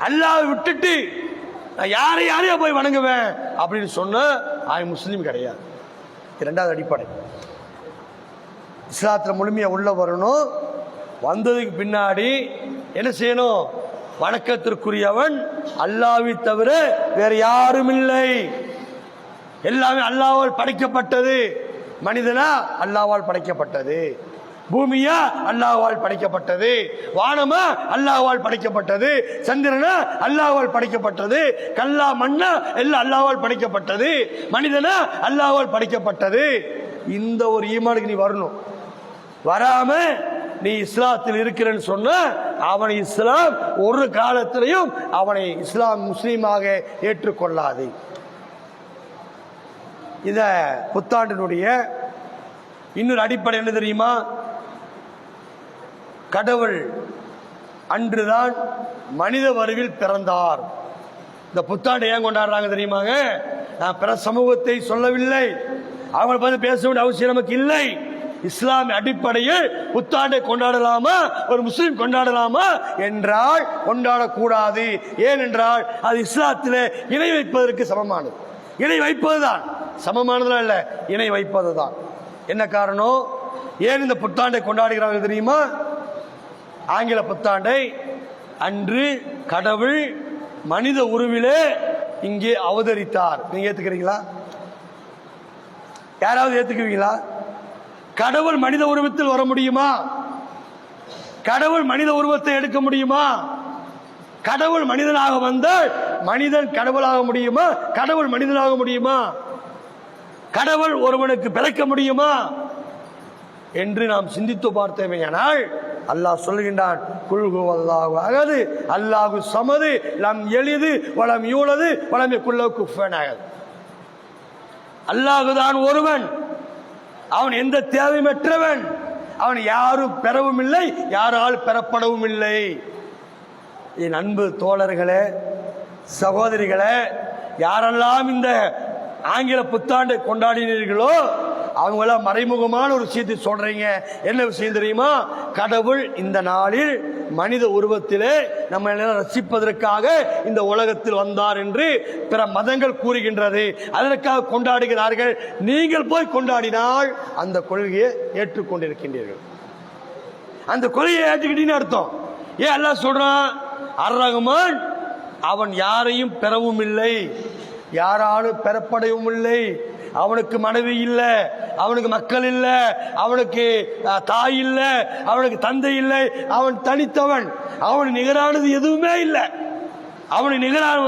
அல்லாஹ்வை விட்டுட்டு நான் யாரையா போய் வணங்குவேன் அப்படின்னு சொன்ன முஸ்லீம் கிடையாது. இரண்டாவது அடிப்படை, இஸ்லாத்தில் முழுமையா உள்ள வரணும். வந்ததுக்கு பின்னாடி என்ன செய்யணும்? வணக்கத்திற்குரியவன் அல்லாஹ்வை தவிர வேற யாரும் இல்லை. எல்லாமே அல்லாஹ்வால் படைக்கப்பட்டது. மனிதனா அல்லாஹ்வால் படைக்கப்பட்டது, பூமியா அல்லாஹ்வால் படைக்கப்பட்டது, வானமா அல்லாஹ்வால் படைக்கப்பட்டது, சந்திரனா அல்லாஹ்வால் படைக்கப்பட்டது, கல்லா மண்ணா எல்லாம் அல்லாஹ்வால் படைக்கப்பட்டது, மனிதனா அல்லாஹ்வால் படைக்கப்பட்டது. இந்த ஒரு ஈமானுக்கு நீ வரணும். வராம நீ இஸ்லாத்தில் இருக்கிறன்னு சொன்ன அவனை இஸ்லாம் ஒரு காலத்திலையும் அவனை இஸ்லாம் முஸ்லீமாக ஏற்றுக்கொள்ளாது. இந்த புத்தாண்டினுடைய இன்னொரு அடிப்படை என்ன தெரியுமா? கடவுள் அன்றுதான் மனித வடிவில் பிறந்தார். இந்த புத்தாண்டை ஏன் கொண்டாடுறாங்க தெரியுமாங்க? நான் பிற சமூகத்தை சொல்லவில்லை, அவங்களை பார்த்து பேச வேண்டிய அவசியம் நமக்கு இல்லை. இஸ்லாமிய அடிப்படையில் புத்தாண்டை கொண்டாடலாமா, ஒரு முஸ்லீம் கொண்டாடலாமா என்றால் கொண்டாடக்கூடாது. ஏனென்றால் அது இஸ்லாத்திலே இணை வைப்பதற்கு சமமானது. இணை வைப்பதுதான், சமமானதுலாம் இல்ல, இணை வைப்பதுதான். என்ன காரணம்? ஏன் இந்த புத்தாண்டை கொண்டாடுகிறாங்க தெரியுமா? ஆங்கில புத்தாண்டை அன்று கடவுள் மனித உருவிலே இங்கே அவதரித்தார். நீங்க ஏத்துக்கிறீங்களா? யாராவது ஏத்துக்குவீங்களா? கடவுள் மனித உருவத்தில் வர முடியுமா? கடவுள் மனித உருவத்தை எடுக்க முடியுமா? கடவுள் மனிதனாக வந்தால் மனிதன் கடவுளாக முடியுமா? கடவுள் மனிதனாக முடியுமா? கடவுள் ஒருவனுக்கு பிறக்க முடியுமா என்று நாம் சிந்தித்து பார்த்தோமேயானால் அல்லாஹ் சொல்கின்றான், குல் ஹுவல்லாஹு அஹத் அல்லாஹு ஸமது லம் யலிது வலம் யூலது வலம் யகுல் லஹு குஃபுவன் அஹத். அல்லாஹ் தான் ஒருவன், அவன் எந்த தேவையற்றவன், அவன் யாரும் பெறவும் இல்லை, யாரால் பெறப்படவும் இல்லை. என் அன்பு தோழர்களே, சகோதரிகளே, யாரெல்லாம் இந்த ஆங்கில புத்தாண்டை கொண்டாடினீர்களோ அவங்களாம் மறைமுகமான ஒரு விஷயத்தை சொல்றீங்க. என்ன விஷயம் தெரியுமா? கடவுள் இந்த நாளில் மனித உருவத்திலே நம்ம ரசிப்பதற்காக இந்த உலகத்தில் வந்தார் என்று பிற மதங்கள் கூறுகின்றது. அதற்காக கொண்டாடுகிறார்கள். நீங்கள் போய் கொண்டாடினால் அந்த கொள்கையை ஏற்றுக்கொண்டிருக்கின்றீர்கள். அந்த கொள்கையை ஏற்றுக்கிட்டீங்கன்னு அர்த்தம். ஏன் அல்லாஹ் சொல்றான்? அர் ரஹ்மான் அவன் யாரையும் பெறவும் இல்லை, யாராலும் பெறப்படவும் இல்லை. அவனுக்கு மனைவி இல்லை, அவனுக்கு மக்கள் இல்லை, அவனுக்கு தாய் இல்லை, அவனுக்கு தந்தை இல்லை. அவன் தனித்தவன். அவன் நிகரானது எதுவுமே இல்லை. அவனுக்கு நிகரான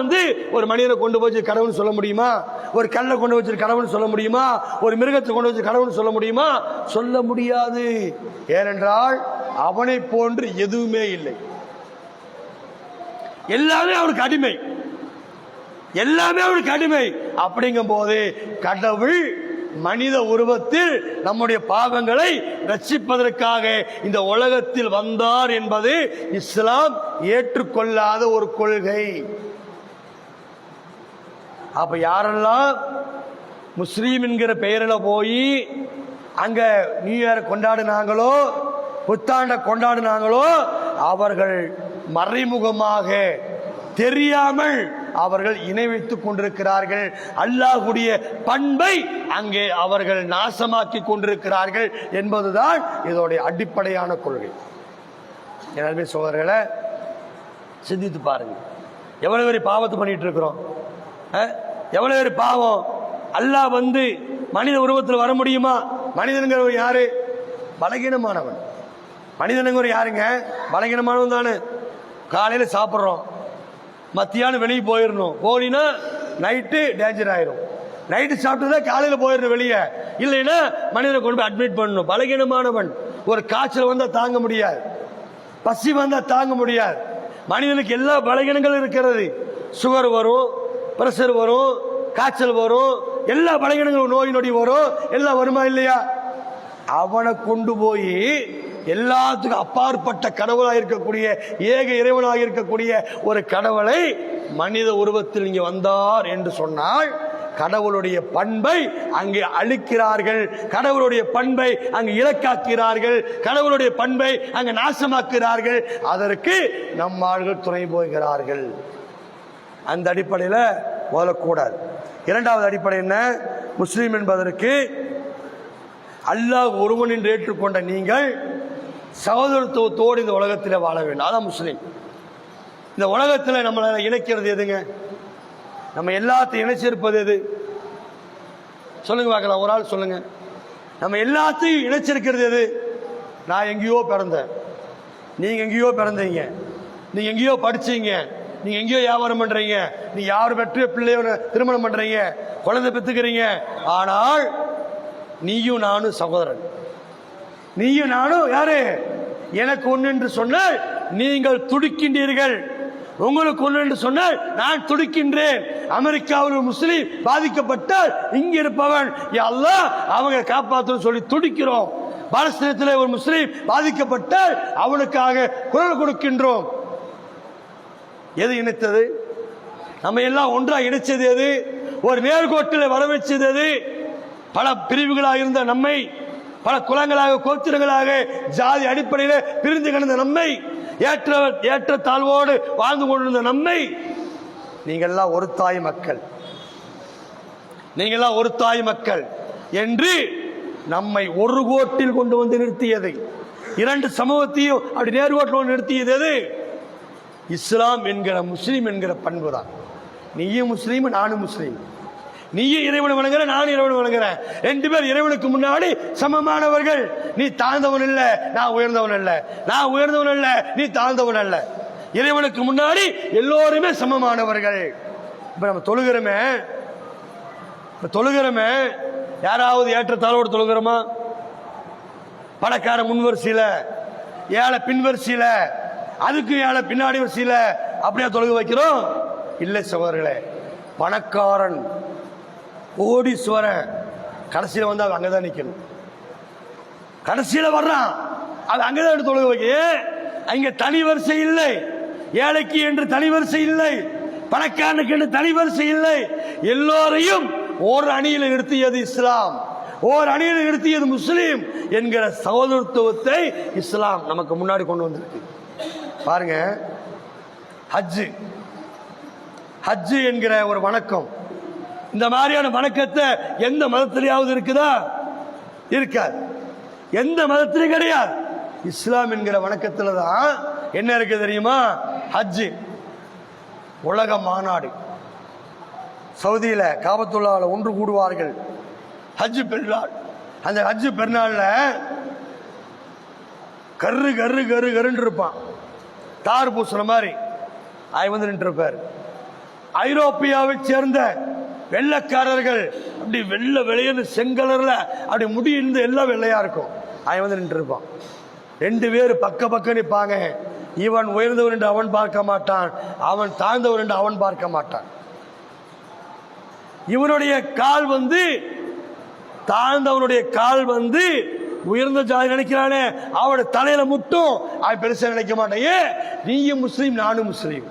ஒரு மனிதனை கொண்டு போய் கடவுள்னு சொல்ல முடியுமா? ஒரு கல்லை கொண்டு வச்சு கடவுள்னு சொல்ல முடியுமா? ஒரு மிருகத்தை கொண்டு வச்சு கடவுள்னு சொல்ல முடியுமா? சொல்ல முடியாது. ஏனென்றால் அவனை போன்று எதுவுமே இல்லை. எல்லாமே அவனுக்கு அடிமை, எல்லாமே அவனுக்கு அடிமை. அப்படிங்கும் போது கடவுள் மனித உருவத்தில் நம்முடைய பாவங்களை ரட்சிப்பதற்காக இந்த உலகத்தில் வந்தார் என்பது இஸ்லாம் ஏற்றுக்கொள்ளாத ஒரு கொள்கை. அப்ப யாரெல்லாம் முஸ்லீம் என்கிற பெயரில் போய் அங்க நியூ இயர் கொண்டாடினாங்களோ, புத்தாண்டை கொண்டாடினாங்களோ, அவர்கள் மறைமுகமாக தெரியாமல் அவர்கள் இணை வைத்துக் கொண்டிருக்கிறார்கள். அல்லாஹ்வுடைய பண்பை அங்கே அவர்கள் நாசமாக்கி கொண்டிருக்கிறார்கள் என்பதுதான் இதோடைய அடிப்படையான கொள்கை. எனவே சகோதரர்களை சிந்தித்து பாருங்க, எவ்வளவு பெரிய பாவத்தை பண்ணிட்டு இருக்கிறோம். எவ்வளவு பெரிய பாவம். அல்லாஹ் மனித உருவத்தில் வர முடியுமா? மனிதனுங்கிறவர் யாரு? பலகீனமானவன். மனிதனுங்கிற யாருங்க? பலகீனமானவன் தானே. காலையில் சாப்பிட்றோம், மத்தியானம் வெளியே போயிடணும். போனா நைட்டு டேஞ்சர் ஆயிரும். நைட்டு சாப்பிட்டுதான் காலையில் போயிடணும் வெளியே. இல்லைன்னா மனிதனை கொண்டு போய் அட்மிட் பண்ணணும். பலகீனமானவன். ஒரு காய்ச்சல் வந்தா தாங்க முடியாது, பசி வந்தா தாங்க முடியாது. மனிதனுக்கு எல்லா பலகீனங்களும் இருக்கிறது. சுகர் வரும், பிரஷர் வரும், காய்ச்சல் வரும், எல்லா பலகீனங்களும், நோய் நொடி வரும், எல்லாம் வருமா இல்லையா? அவனை கொண்டு போய் எல்லாத்துக்கும் அப்பாற்பட்ட கடவுளாக இருக்கக்கூடிய, ஏக இறைவனாக இருக்கக்கூடிய ஒரு கடவுளை மனித உருவத்தில் இங்கே வந்தார் என்று சொன்னால் கடவுளுடைய பண்பை அங்கே அழிக்கிறார்கள். கடவுளுடைய பண்பை அங்கு இலக்காக்கிறார்கள். கடவுளுடைய பண்பை அங்கு நாசமாக்குகிறார்கள். அதற்கு நம்மாள்கள் துணை போகிறார்கள். அந்த அடிப்படையில் ஓதக்கூடாது. இரண்டாவது அடிப்படை என்ன? முஸ்லீம் என்பதற்கு அல்லாஹ் ஒருவன் என்று ஏற்றுக்கொண்ட நீங்கள் சகோதரத்துவத்தோடு இந்த உலகத்தில் வாழ வேண்டும். அதான் முஸ்லீம். இந்த உலகத்தில் நம்மளை இணைக்கிறது எதுங்க? நம்ம எல்லாத்தையும் இணைச்சிருப்பது எது? சொல்லுங்க பார்க்கலாம், ஒரு ஆள் சொல்லுங்க. நம்ம எல்லாத்தையும் இணைச்சிருக்கிறது எது? நான் எங்கேயோ பிறந்தேன், நீங்க எங்கேயோ பிறந்தீங்க, நீங்க எங்கேயோ படிச்சீங்க, நீங்க எங்கேயோ வியாபாரம் பண்றீங்க, நீங்க யார் பெற்ற பிள்ளையோ திருமணம் பண்றீங்க, குழந்தை பெற்றுக்கிறீங்க. ஆனால் நீயும் நானும் சகோதரன். நீயும் நானும் யாரு? எனக்கு ஒன்று என்று சொன்னால் நீங்கள் துடிக்கின்றீர்கள், உங்களுக்கு ஒன்று என்று சொன்னால் நான் துடிக்கின்றேன். அமெரிக்காவில் ஒரு முஸ்லீம் பாதிக்கப்பட்டால் இங்க இருப்பவன் அல்லாஹ் அவங்க காப்பாற்றணும் சொல்லி துடிக்கிறோம். பாலஸ்தீனத்தில் ஒரு முஸ்லீம் பாதிக்கப்பட்டால் அவனுக்காக குரல் கொடுக்கின்றோம். எது இணைத்தது? நம்ம எல்லாம் ஒன்றா இணைச்சது எது? ஒரு நேர்கோட்டில் வர வச்சது எது? பல பிரிவுகளாக இருந்த நம்மை, பல குலங்களாக, கோத்திரங்களாக, ஜாதி அடிப்படையில் பிரிந்து கிடந்த நம்மை, ஏற்ற தாழ்வோடு வாழ்ந்து கொண்டிருந்த நம்மை, நீங்கள்லாம் ஒரு தாய் மக்கள், நீங்கள்லாம் ஒரு தாய் மக்கள் என்று நம்மை ஒரு கோட்டில் கொண்டு வந்து நிறுத்தியது. இரண்டு சமூகத்தையும் அப்படி நேர்கோட்டில் நிறுத்தியது எது? இஸ்லாம் என்கிற முஸ்லீம் என்கிற பண்பு தான். நீயும் முஸ்லீம், நானும் முஸ்லீம். நீயும் இறைவனை வணங்குற, நானும் இறைவனை வணங்குறேன். ரெண்டு பேர் இறைவனுக்கு முன்னாடி சமமானவர்கள். நீ தாழ்ந்தவன் இல்ல, நான் உயர்ந்தவன் அல்ல, நான் உயர்ந்தவன் அல்ல, நீ தாழ்ந்தவன் அல்ல. இறைவனுக்கு முன்னாடி எல்லோருமே சமமானவர்கள். இப்ப நம்ம தொழுகிறோமே, யாராவது ஏற்றத்தாழ்வோடு தொழுகிறோமா? பணக்கார முன்வரிசையில, ஏழை பின்வரிசையில, அதுக்கு ஏழை பின்னாடி வரிசையில அப்படியே தொழுக வைக்கிறோம்? இல்லை சகோதரர்களே. பணக்காரன், கோடீஸ்வரன் கடைசியில் வந்து அவன் அங்கதான் நிக்கணும். கடைசியில் வர்றான், அது அங்கதான் தொழுக வைக்க. அங்க தனி வரிசை இல்லை, ஏழைக்கு என்று தனி வரிசை இல்லை, பணக்காரனுக்கு என்று தனி வரிசை இல்லை. எல்லோரையும் ஓர் அணியில் நிறுத்தியது இஸ்லாம், ஓர் அணியில் நிறுத்தியது முஸ்லீம் என்கிற சகோதரத்துவத்தை இஸ்லாம் நமக்கு முன்னாடி கொண்டு வந்திருக்கு. பாருங்க, ஹஜ்ஜு ஹஜ்ஜு என்கிற ஒரு வணக்கம், இந்த மாதிரியான வணக்கத்தை எந்த மதத்திலேயாவது இருக்குதா? இருக்காது, எந்த மதத்திலும் கிடையாது. இஸ்லாம் என்கிற வணக்கத்துல தான் என்ன இருக்கு தெரியுமா? ஹஜ்ஜு. உலக மாநாடு சவுதியில காபத்துல்லாஹ்ல ஒன்று கூடுவார்கள், ஹஜ்ஜு பெருநாள். அந்த ஹஜ்ஜு பெருநாள்ல கரு கரு கரு கருன்னு இருப்பான், தார் பூசுற மாதிரி வந்து நின்று இருப்பார். ஐரோப்பியாவை சேர்ந்த வெள்ளைக்காரர்கள் அப்படி வெள்ளை வெளியேன்னு செங்கலர்ல அப்படி முடி இருந்து எல்லாம் வெள்ளையா இருக்கும், வந்து நின்று இருப்பான். ரெண்டு பேர் பக்க பக்கம் நிற்பாங்க. இவன் உயர்ந்தவன் என்று அவன் பார்க்க மாட்டான், அவன் தாழ்ந்தவன் என்று அவன் பார்க்க மாட்டான். இவனுடைய கால் தாழ்ந்தவனுடைய கால் உயர்ந்த ஜாதி நினைக்கிறானே, அவனுடைய தலையில முட்டும் அவன் பெருசா நினைக்க மாட்டேன். நீயும் முஸ்லீம் நானும் முஸ்லீம்,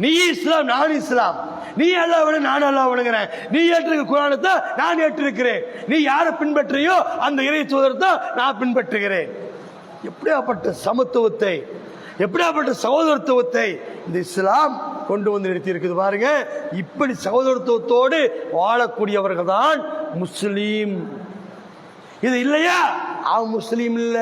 நீ இஸ்லாம் நானும் இஸ்லாம், நீ அல்லாஹ் விட நானும் அல்லாஹ் விடுங்கிறேன், நீ ஏற்றிருக்க குர்ஆனை நான் ஏற்றிருக்கிறேன், நீ யாரை பின்பற்றியோ அந்த இறை தூதரை நான் பின்பற்றுகிறேன். எப்படியாப்பட்ட சமத்துவத்தை, எப்படியாப்பட்ட சகோதரத்துவத்தை இந்த இஸ்லாம் கொண்டு வந்து நிறுத்தி இருக்குது பாருங்க. இப்படி சகோதரத்துவத்தோடு வாழக்கூடியவர்கள் தான் முஸ்லீம். இது இல்லையா அவன் முஸ்லீம் இல்ல.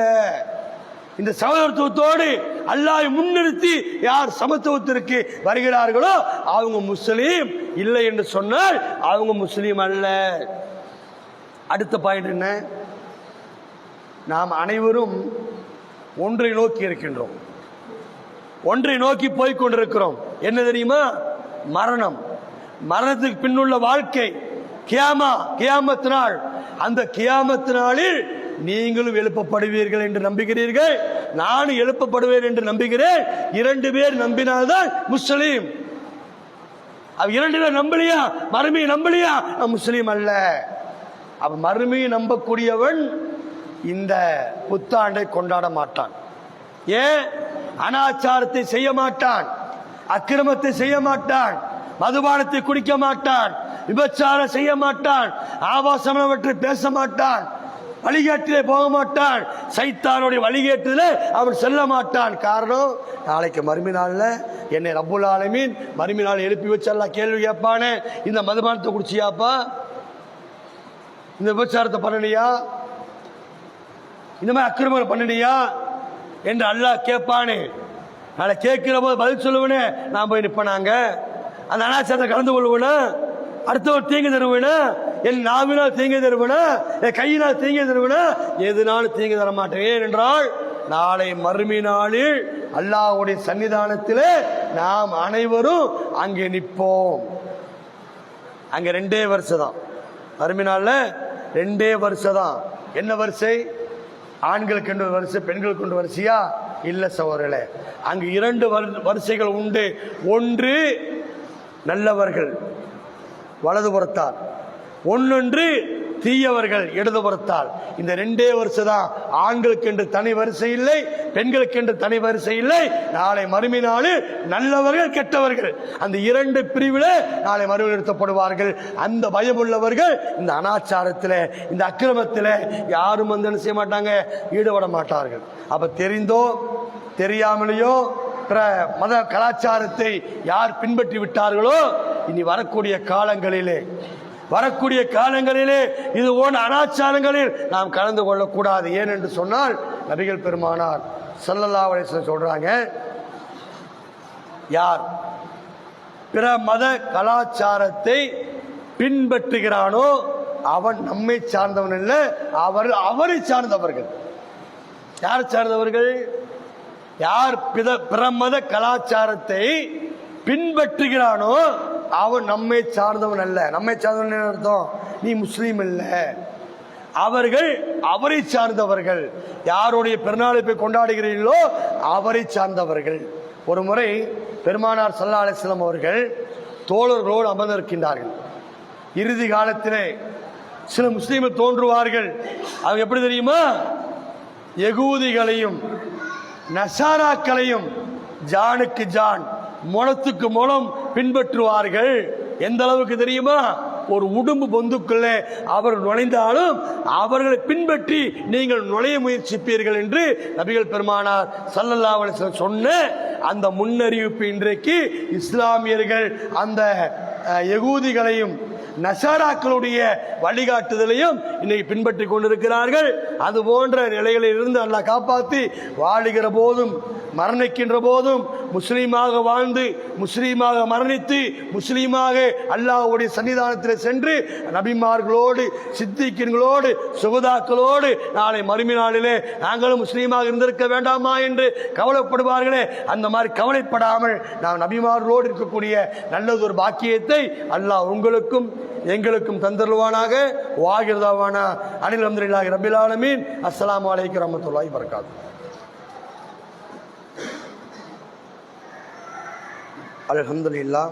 இந்த சகோதரத்துவத்தோடு அல்லாஹ்வை முன்னிறுத்தி யார் சமத்துவத்திற்கு வருகிறார்களோ அவங்க முஸ்லீம், இல்லை என்று சொன்னால் அவங்க முஸ்லீம் அல்ல. அடுத்த பாயிண்ட் என்ன? நாம் அனைவரும் ஒன்றை நோக்கி இருக்கின்றோம், ஒன்றை நோக்கி போய்கொண்டிருக்கிறோம். என்ன தெரியுமா? மரணம். மரணத்துக்கு பின்னுள்ள வாழ்க்கை, கியாமத் நாள். அந்த கியாமத் நாளில் நீங்களும் எழுப்பப்படுவீர்கள் என்று நம்புகிறீர்கள், நானும் எழுப்பப்படுவேன் என்று நம்புகிறேன். 2 பேர் நம்பினால்தான் முஸ்லீம். அவ 2 பேர் நம்பலையா, மறுமையை நம்பலையா, முஸ்லீம் அல்ல. அவ மறுமையை நம்பக்கூடியவன் இந்த புத்தாண்டை கொண்டாட மாட்டான். ஏன்? அனாச்சாரத்தை செய்ய மாட்டான், அக்கிரமத்தை செய்ய மாட்டான், மதுபானத்தை குடிக்க மாட்டான், விபச்சாரம் செய்ய மாட்டான், ஆபாசமானவற்றை பேச மாட்டான், வழிகேட்டிலே போக மாட்டான், சைத்தானுடைய வழிகேட்டிலே அவன் செல்ல மாட்டான். காரணம், நாளைக்கு மறுமை நாள்ல என்னை ரப்புல் ஆலமீன் மறுமை நாள் எழுப்பி வச்சு அல்லாஹ் கேள்வி கேட்பானே, இந்த மதுபானத்தை குடிச்சியாப்பா, இந்த விபச்சாரத்தை பண்ணனியா, இந்த மாதிரி அக்கிரமம் பண்ணனியா என்று அல்லாஹ் கேட்பானே. நாளை கேட்கிற போது பதில் சொல்லுவேனே, நான் போய் நிற்பனாங்க, அந்த அனாச்சாரத்தை கலந்து கொள்வேனா, அடுத்தவர் தீங்கு தருவேனா, என் நாவினால் தீங்கு தருவேனா, என் கையினால் தீங்கு தருவேனா, எதுனாலும் தீங்கு தர மாட்டேன். ஏனென்றால் நாளை மறுமை நாளில் அல்லாஹ்வுடைய சன்னிதானத்திலே நாம் அனைவரும் அங்கே நிற்போம். அங்க 2 வருஷம் தான் மறுமை நாள்ல, 2 வருஷம் தான். என்ன வரிசை? ஆண்களுக்கு 2 வரிசை, பெண்களுக்கு 1 வரிசையா? இல்ல சகோதரர்களே, அங்கு 2 வரிசைகள் உண்டு. ஒன்று நல்லவர்கள் வலதுபுறத்தால், ஒன்னொன்று தீயவர்கள் இடதுபுறத்தால். இந்த 2 வருஷம் தான். ஆண்களுக்கு என்று தனி வரிசை இல்லை, பெண்களுக்கு என்று தனி வரிசை இல்லை. நாளை மறுமை நாளில் நல்லவர்கள் கெட்டவர்கள் அந்த 2 பிரிவில் நாளை மறுமையில் நிறுத்தப்படுவார்கள். அந்த பயமுள்ளவர்கள் இந்த அனாச்சாரத்தில், இந்த அக்கிரமத்தில் யாரும் என்ன செய்ய மாட்டாங்க, ஈடுபட மாட்டார்கள். அப்ப தெரிந்தோ தெரியாமலேயோ பிற மத கலாச்சாரத்தை யார் பின்பற்றி விட்டார்களோ, இனி வரக்கூடிய காலங்களிலே இது போன்ற அனாச்சாரங்களில் நாம் கலந்து கொள்ளக்கூடாது. ஏனென்று சொன்னால் நபிகள் பெருமானார் ஸல்லல்லாஹு அலைஹி வஸல்லம் சொல்றாங்க, யார் பிற மத கலாச்சாரத்தை பின்பற்றுகிறானோ அவன் நம்மை சார்ந்தவன் அல்ல, அவரை சார்ந்தவர்கள். யார் சார்ந்தவர்கள்? யார் பிற மத கலாச்சாரத்தை பின்பற்றுகிறானோ அவன் நம்மை சார்ந்தவன் அல்ல. நம்மை சார்ந்தவன் அர்த்தம், நீ முஸ்லீம் இல்ல. அவர்கள் அவரை சார்ந்தவர்கள். யாருடைய பெருநாளை போய் கொண்டாடுகிறீர்களோ அவரை சார்ந்தவர்கள். ஒரு முறை பெருமானார் ஸல்லல்லாஹு அலைஹி வஸல்லம் அவர்கள் தோழர்களோடு அமர்ந்திருக்கின்றார்கள். இறுதி காலத்திலே சில முஸ்லீம்கள் தோன்றுவார்கள். அவங்க எப்படி தெரியுமா? யகூதிகளையும் நசாராக்களையும் ஜானுக்கு ஜான், முளத்துக்கு முளம் பின்பற்றுவார்கள். எந்த அளவுக்கு தெரியுமா? ஒரு உடும்பு பொந்துக்குள்ளே அவர்கள் நுழைந்தாலும் அவர்களை பின்பற்றி நீங்கள் நுழைய முயற்சிப்பீர்கள் என்று நபிகள் பெருமானார் ஸல்லல்லாஹு அலைஹி வஸல்லம் சொன்ன அந்த முன்னறிவிப்பு இன்றைக்கு இஸ்லாமியர்கள் அந்த யகூதிகளையும் நசாராக்களுடைய வழிகாட்டுதலையும் இன்னைக்கு பின்பற்றி கொண்டிருக்கிறார்கள். அது போன்ற நிலைகளில் இருந்து அல்லாஹ் காப்பாற்றி வாழுகிற போதும் மரணிக்கின்ற போதும் முஸ்லீமாக வாழ்ந்து முஸ்லீமாக மரணித்து முஸ்லீமாக அல்லாஹ்வுடைய சன்னிதானத்தில் சென்று நபிமார்களோடு சித்திகீன்களோடு சுகதாக்களோடு நாளை மறுமை நாளிலே நாங்களும் முஸ்லீமாக இருந்திருக்க வேண்டாமா என்று கவலைப்படுவார்களே, அந்த மாதிரி கவலைப்படாமல் நாம் நபிமார்களோடு இருக்கக்கூடிய நல்லதொரு பாக்கியத்தை அல்லாஹ் உங்களுக்கும் எங்களுக்கும் தந்தருவானாக. வாகிர்தாவானா அனில் அல்ஹம்துலில்லாஹி ரப்பில் ஆலமீன். அஸ்ஸலாமு அலைக்கும் வரஹ்மத்துல்லாஹி வபரகாத்துஹு. அல்ஹம்துலில்லாஹ்.